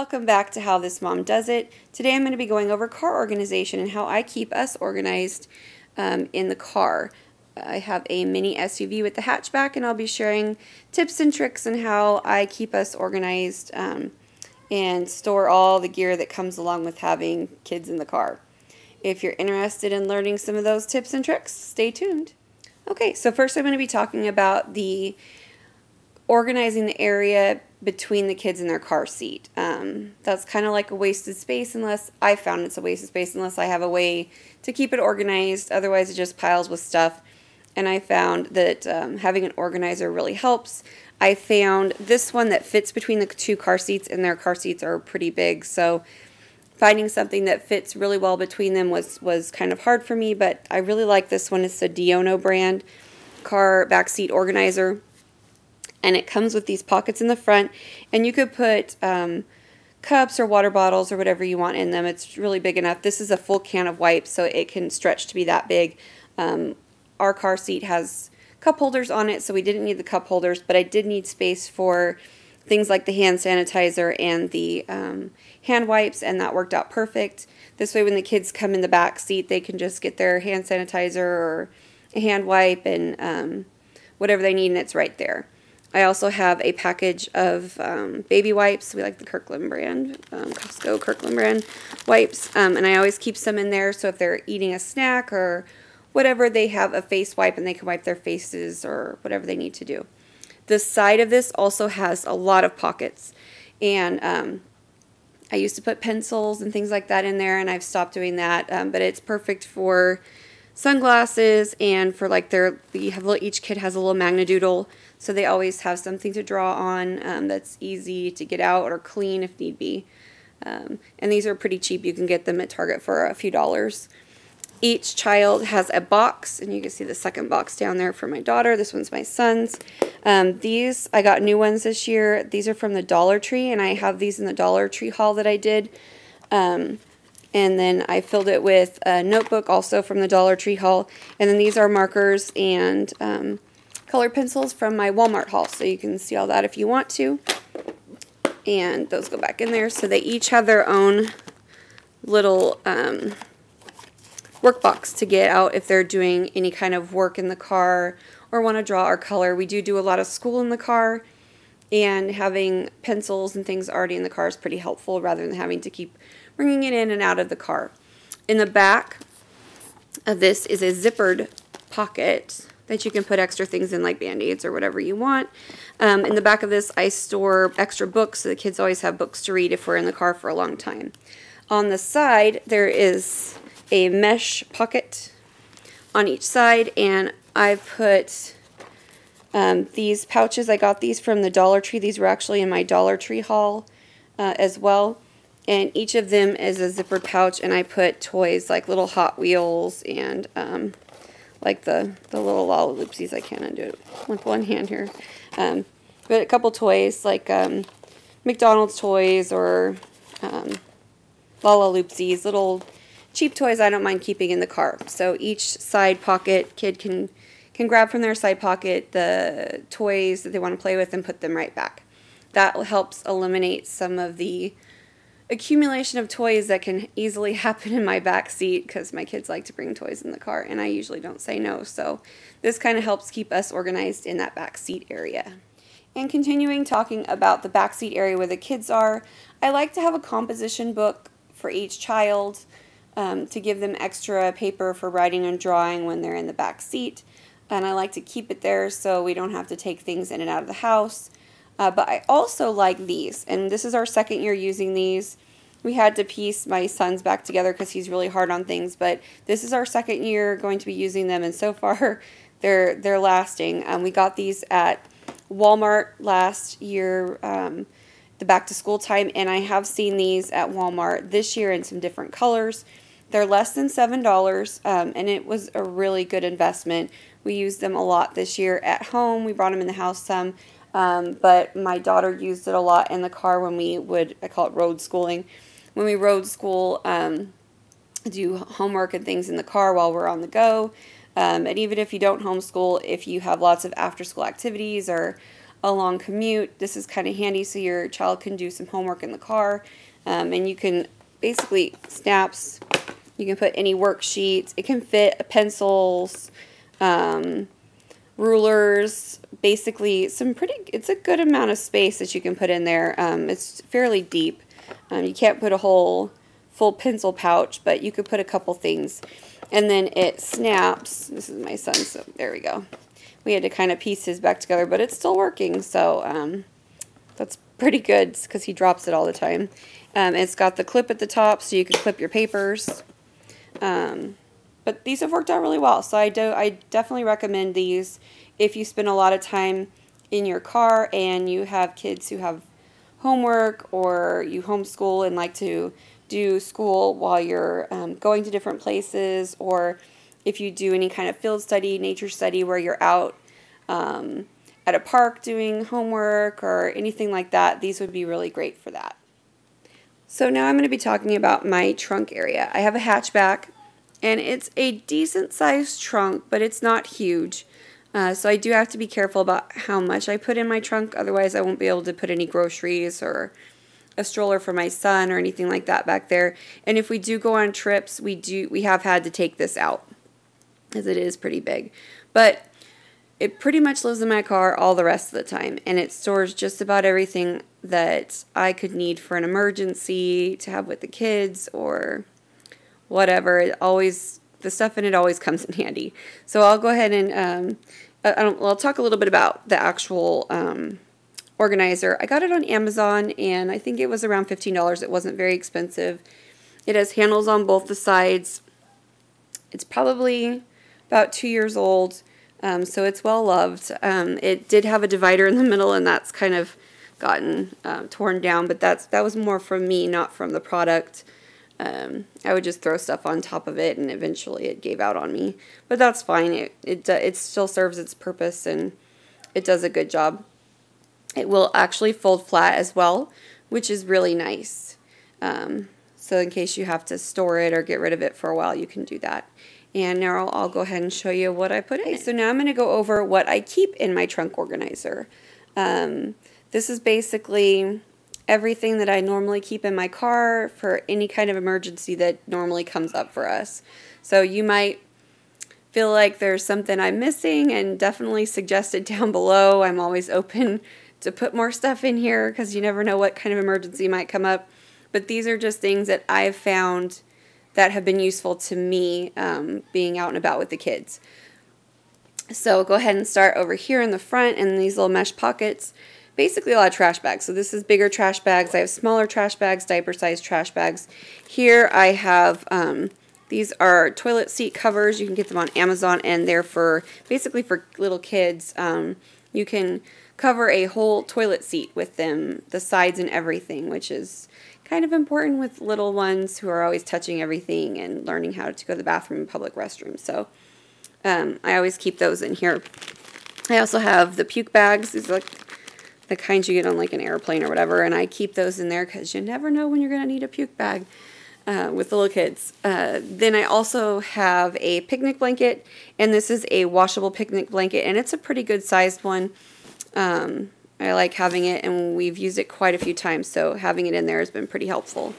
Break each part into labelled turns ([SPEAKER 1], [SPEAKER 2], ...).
[SPEAKER 1] Welcome back to How This Mom Does It. Today I'm going to be going over car organization and how I keep us organized in the car. I have a mini SUV with the hatchback, and I'll be sharing tips and tricks on how I keep us organized and store all the gear that comes along with having kids in the car. If you're interested in learning some of those tips and tricks, stay tuned. Okay, so first I'm going to be talking about the organizing the area between the kids in their car seat. That's kind of like a wasted space unless I found it's a wasted space unless I have a way to keep it organized. Otherwise it just piles with stuff. And I found that having an organizer really helps. I found this one that fits between the two car seats, and their car seats are pretty big, so finding something that fits really well between them was kind of hard for me, but I really like this one. It's the Diono brand car backseat organizer, and it comes with these pockets in the front, and you could put cups or water bottles or whatever you want in them. It's really big enough. This is a full can of wipes, so it can stretch to be that big. Our car seat has cup holders on it, so we didn't need the cup holders, but I did need space for things like the hand sanitizer and the hand wipes, and that worked out perfect. This way when the kids come in the back seat, they can just get their hand sanitizer or a hand wipe and whatever they need, and it's right there. I also have a package of baby wipes. We like the Kirkland brand, Costco Kirkland brand wipes, and I always keep some in there, so if they're eating a snack or whatever, they have a face wipe and they can wipe their faces or whatever they need to do. The side of this also has a lot of pockets, and I used to put pencils and things like that in there, and I've stopped doing that, but it's perfect for sunglasses and for like each kid has a little magnadoodle, so they always have something to draw on that's easy to get out or clean if need be. And these are pretty cheap. You can get them at Target for a few dollars. Each child has a box, and you can see the second box down there for my daughter. This one's my son's. These, I got new ones this year. These are from the Dollar Tree, and I have these in the Dollar Tree haul that I did. And then I filled it with a notebook also from the Dollar Tree haul. And then these are markers and colored pencils from my Walmart haul, so you can see all that if you want to. And those go back in there. So they each have their own little workbox to get out if they're doing any kind of work in the car or want to draw or color. We do a lot of school in the car, and having pencils and things already in the car is pretty helpful rather than having to keep bringing it in and out of the car. In the back of this is a zippered pocket that you can put extra things in, like Band-Aids or whatever you want. In the back of this I store extra books, so the kids always have books to read if we're in the car for a long time. On the side there is a mesh pocket on each side, and I've put these pouches. I got these from the Dollar Tree. These were actually in my Dollar Tree haul as well, and each of them is a zippered pouch, and I put toys like little Hot Wheels and like the little Lollaloopsies. I can't undo it with one hand here, but a couple toys like McDonald's toys or Lollaloopsies, little cheap toys I don't mind keeping in the car. So each side pocket, kid can grab from their side pocket the toys that they want to play with and put them right back. That helps eliminate some of the accumulation of toys that can easily happen in my back seat, because my kids like to bring toys in the car and I usually don't say no. So this kind of helps keep us organized in that back seat area. And continuing talking about the back seat area where the kids are, I like to have a composition book for each child, to give them extra paper for writing and drawing when they're in the back seat. And I like to keep it there so we don't have to take things in and out of the house. But I also like these, and this is our second year using these. We had to piece my son's back together because he's really hard on things, but this is our second year going to be using them, and so far they're lasting. We got these at Walmart last year, the back to school time, and I have seen these at Walmart this year in some different colors. They're less than $7, and it was a really good investment. We used them a lot this year at home. We brought them in the house some, but my daughter used it a lot in the car when we would, I call it road schooling, when we road school, do homework and things in the car while we're on the go. And even if you don't homeschool, if you have lots of after-school activities or a long commute, this is kind of handy so your child can do some homework in the car. And you can basically snaps, you can put any worksheets, it can fit pencils, rulers, basically it's a good amount of space that you can put in there. It's fairly deep. You can't put a whole full pencil pouch, but you could put a couple things. And then it snaps. This is my son, so there we go. We had to kind of piece his back together, but it's still working, so that's pretty good because he drops it all the time. It's got the clip at the top so you can clip your papers. But these have worked out really well, so I definitely recommend these if you spend a lot of time in your car and you have kids who have homework, or you homeschool and like to do school while you're going to different places, or if you do any kind of field study, nature study, where you're out at a park doing homework or anything like that. These would be really great for that. So now I'm going to be talking about my trunk area. I have a hatchback, and it's a decent sized trunk, but it's not huge. So I do have to be careful about how much I put in my trunk, otherwise I won't be able to put any groceries or a stroller for my son or anything like that back there. And if we do go on trips, we have had to take this out, as it is pretty big. But it pretty much lives in my car all the rest of the time, and it stores just about everything that I could need for an emergency to have with the kids or whatever. The stuff in it always comes in handy. So I'll go ahead and I'll talk a little bit about the actual organizer. I got it on Amazon, and I think it was around $15. It wasn't very expensive. It has handles on both the sides. It's probably about 2 years old, so it's well loved. It did have a divider in the middle, and that's kind of gotten torn down, but that was more from me, not from the product. I would just throw stuff on top of it, and eventually it gave out on me. But that's fine. It still serves its purpose, and it does a good job. It will actually fold flat as well, which is really nice. So in case you have to store it or get rid of it for a while, you can do that. And now I'll go ahead and show you what I put in it. So now I'm going to go over what I keep in my trunk organizer. This is basically everything that I normally keep in my car for any kind of emergency that normally comes up for us. So you might feel like there's something I'm missing, and definitely suggest it down below. I'm always open to put more stuff in here because you never know what kind of emergency might come up. But these are just things that I've found that have been useful to me being out and about with the kids. So go ahead and start over here in the front in these little mesh pockets. Basically a lot of trash bags. So this is bigger trash bags. I have smaller trash bags, diaper-sized trash bags. Here I have, these are toilet seat covers. You can get them on Amazon, and they're basically for little kids. You can cover a whole toilet seat with them, the sides and everything, which is kind of important with little ones who are always touching everything and learning how to go to the bathroom in public restrooms. So I always keep those in here. I also have the puke bags. These are like the kinds you get on like an airplane or whatever, and I keep those in there because you never know when you're going to need a puke bag with the little kids. Then I also have a picnic blanket, and this is a washable picnic blanket, and it's a pretty good sized one. I like having it, and we've used it quite a few times, so having it in there has been pretty helpful.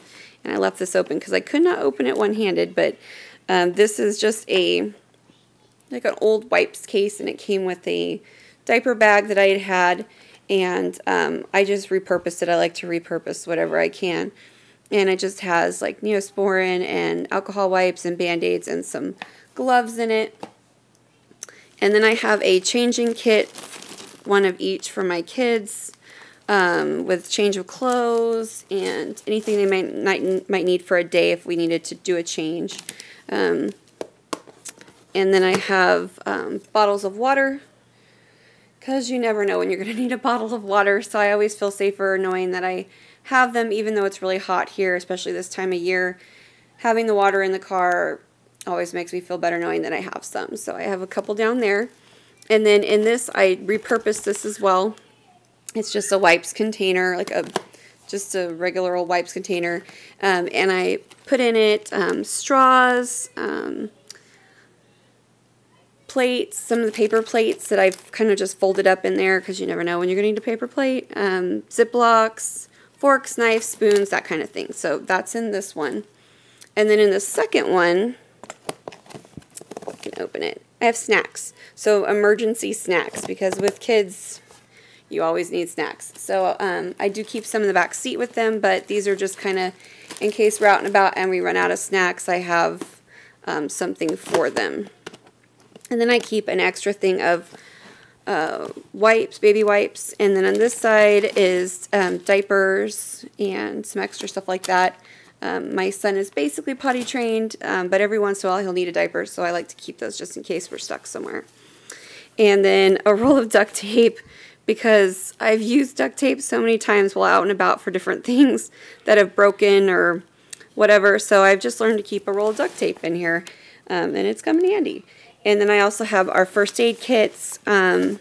[SPEAKER 1] And I left this open because I could not open it one-handed, but this is just like an old wipes case, and it came with a diaper bag that I had, and I just repurposed it. I like to repurpose whatever I can. And it just has like Neosporin and alcohol wipes and Band-Aids and some gloves in it. And then I have a changing kit, one of each for my kids, with change of clothes and anything they might need for a day if we needed to do a change. And then I have bottles of water, because you never know when you're going to need a bottle of water, so I always feel safer knowing that I have them, even though it's really hot here, especially this time of year. Having the water in the car always makes me feel better knowing that I have some. So I have a couple down there. And then in this, I repurposed this as well. It's just a wipes container, like just a regular old wipes container. And I put in it straws, plates, some of the paper plates that I've kind of just folded up in there because you never know when you're going to need a paper plate. Ziplocs, forks, knives, spoons, that kind of thing. So that's in this one. And then in the second one, I can open it, I have snacks. So emergency snacks, because with kids, you always need snacks. So I do keep some in the back seat with them, but these are just kind of in case we're out and about and we run out of snacks, I have something for them. And then I keep an extra thing of wipes, baby wipes, and then on this side is diapers and some extra stuff like that. My son is basically potty trained, but every once in a while he'll need a diaper, so I like to keep those just in case we're stuck somewhere. And then a roll of duct tape, because I've used duct tape so many times while out and about for different things that have broken or whatever, so I've just learned to keep a roll of duct tape in here, and it's come in handy. And then I also have our first aid kits. I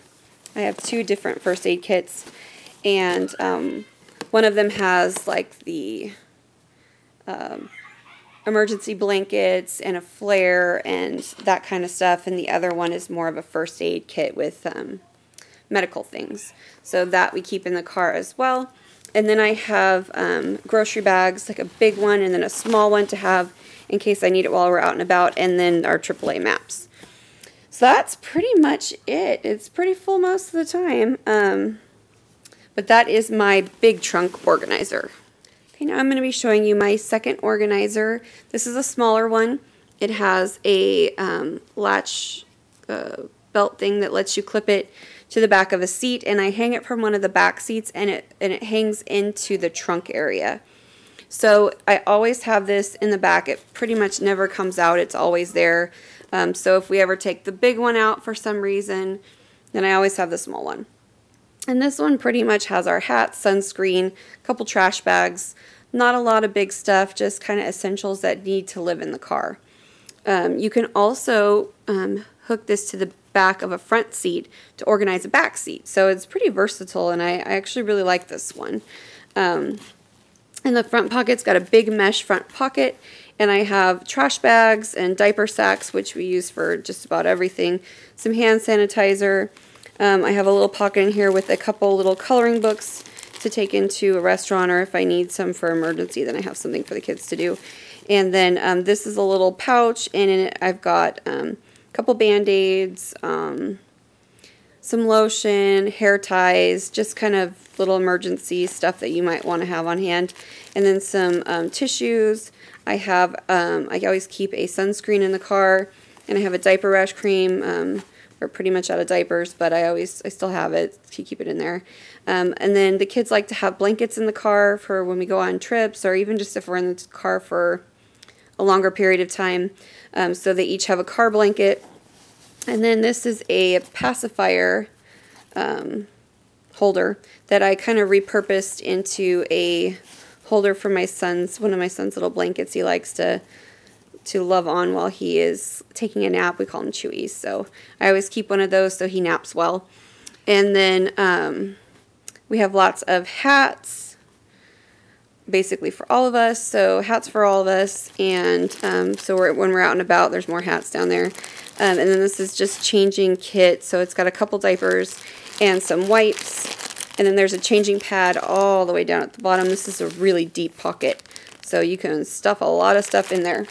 [SPEAKER 1] have 2 different first aid kits, and one of them has like the emergency blankets and a flare and that kind of stuff, and the other one is more of a first aid kit with medical things. So that we keep in the car as well. And then I have grocery bags, like a big one and then a small one to have in case I need it while we're out and about, and then our AAA maps. So that's pretty much it. It's pretty full most of the time. But that is my big trunk organizer. Okay, now I'm going to be showing you my second organizer. This is a smaller one. It has a latch belt thing that lets you clip it to the back of a seat, and I hang it from one of the back seats, and it hangs into the trunk area. So I always have this in the back. It pretty much never comes out. It's always there. So if we ever take the big one out for some reason, then I always have the small one. And this one pretty much has our hat, sunscreen, a couple trash bags, not a lot of big stuff, just kind of essentials that need to live in the car. You can also hook this to the back of a front seat to organize a back seat. So it's pretty versatile, and I actually really like this one. And the front pocket's got a big mesh front pocket, and I have trash bags and diaper sacks, which we use for just about everything, some hand sanitizer. I have a little pocket in here with a couple little coloring books to take into a restaurant, or if I need some for emergency, then I have something for the kids to do. And then this is a little pouch, and in it I've got a couple Band-Aids, some lotion, hair ties, just kind of little emergency stuff that you might want to have on hand, and then some tissues. I have I always keep a sunscreen in the car, and I have a diaper rash cream. We're pretty much out of diapers, but I still have it to keep it in there. And then the kids like to have blankets in the car for when we go on trips, or even just if we're in the car for a longer period of time. So they each have a car blanket. And then this is a pacifier holder that I kind of repurposed into a holder for my son's, one of my son's little blankets he likes to love on while he is taking a nap. We call him Chewy, so I always keep one of those so he naps well. And then we have lots of hats, basically for all of us, so hats for all of us, and so when we're out and about, there's more hats down there. And then this is just changing kit, so it's got a couple diapers and some wipes, and then there's a changing pad all the way down at the bottom. This is a really deep pocket, so you can stuff a lot of stuff in there.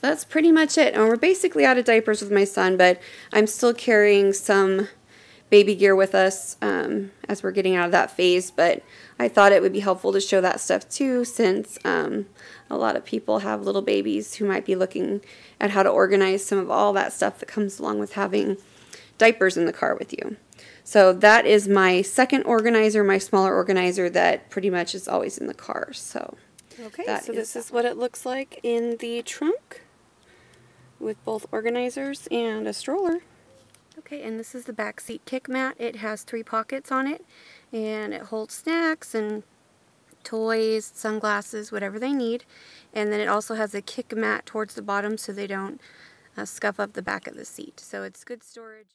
[SPEAKER 1] That's pretty much it. And we're basically out of diapers with my son, but I'm still carrying some baby gear with us as we're getting out of that phase. But I thought it would be helpful to show that stuff too, since a lot of people have little babies who might be looking at how to organize some of all that stuff that comes along with having diapers in the car with you. So that is my second organizer, my smaller organizer that pretty much is always in the car. So okay, so this is what it looks like in the trunk with both organizers and a stroller. Okay, and this is the back seat kick mat. It has 3 pockets on it, and it holds snacks and toys, sunglasses, whatever they need. And then it also has a kick mat towards the bottom so they don't scuff up the back of the seat. So it's good storage.